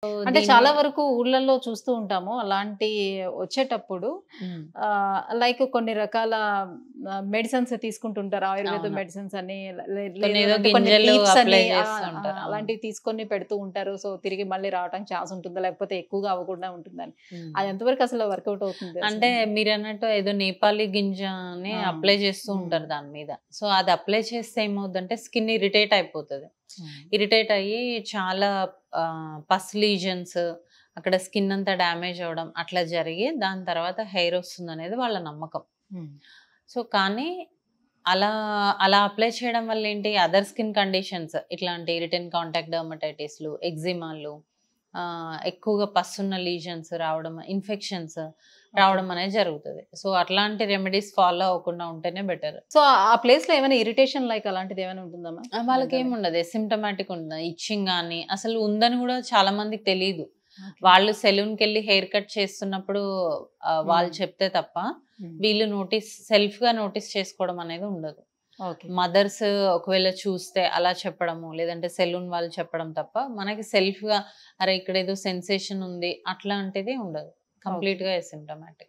So, అంటే దీని చాలా మీద వరకు ఊర్లలో చూస్తూ ఉంటాము. అలాంటి వచ్చేటప్పుడు హ్మ్. లైక్ కొన్ని రకాల మెడిసిన్స్ తీసుకుంటుంటారు. ఆయుర్వేద అవును. మెడిసిన్స్ అని లేదు కొన్నేదో అనంటే కొన్ని గింజలు లీఫ్స్ అని అప్లై చేస్తూ ఉంటారు. అవును. అలాంటివి తీసుకొని పెడుతూ ఉంటారు. సో, తిరిగి మళ్ళీ రావడానికి ఛాన్స్ ఉంటుందా? లేకపోతే ఎక్కువగా అవ్వకుండా ఉంటుందని. హ్మ్. అది ఎంతవరకు అసలు వర్కౌట్ అవుతుంది అంటే అసలు? మీరన్నట్టు ఏదో నేపాలి గింజ అని ఆ! అప్లై చేస్తూ హ్మ్. ఉంటారు దాని మీద. సో, అది అప్లై చేస్తే ఏమవుద్దంటే స్కిన్ ఇరిటేట్ అయిపోతది. హ్మ్. ఇరిటేట్ అయ్యి చాలా పస్ లీజన్స్ అక్కడ స్కిన్ అంతా డ్యామేజ్ అవ్వడం అట్లా జరిగి దాని తర్వాత హెయిర్ వస్తుందనేది వాళ్ళ నమ్మకం. హ్మ్. సో, కానీ అలా అలా అప్లై చేయడం వల్ల ఏంటి అదర్ స్కిన్ కండిషన్స్ ఇట్లాంటి ఇరిటెంట్ కాంటాక్ట్ డెర్మటైటిస్‌లు, ఎగ్జిమాలు ఎక్కువగా పస్సున్న లీజన్స్ రావడం, ఇన్ఫెక్షన్స్ ఓకే. రావడం అనేది జరుగుతది. సో, అట్లాంటి రెమెడీస్ ఫాలో అవ్వకుండా ఉంటేనే బెటర్. సో, ఆ ప్లేస్‌లో ఏమైనా ఇరిటేషన్ లైక్ అలాంటిది ఏమైనా ఉంటుందమ్మా? జనరల్‌గా. వాళ్ళకేముండదు. అసిమ్ప్టమాటిక్ ఉండదు. ఇచ్చింగ్ గాని అసలు ఉందని గూడా చాలా మందికి తెలీదు. ఓకే. వాళ్ళు సెలూన్‌కెళ్ళి హెయిర్ కట్ చేస్తున్నప్పుడు హ్మ్. వాళ్ళు చెప్తే తప్ప హ్మ్. వీళ్ళు సెల్ఫ్‌గా నోటీస్ చేసుకోవడం అనేది ఉండదు. ఓకే. మదర్స్ ఒకవేళ చూస్తే అలా చెప్పడము, లేదంటే సెలూన్ వాళ్ళు చెప్పడం తప్ప మనకి సెల్ఫ్‌గా అరే! ఇక్కడేదో సెన్సేషన్ ఉంది అట్లాంటిది ఉండదు. ఓకే. కంప్లీట్‌గా అసిమ్ప్టమాటిక్.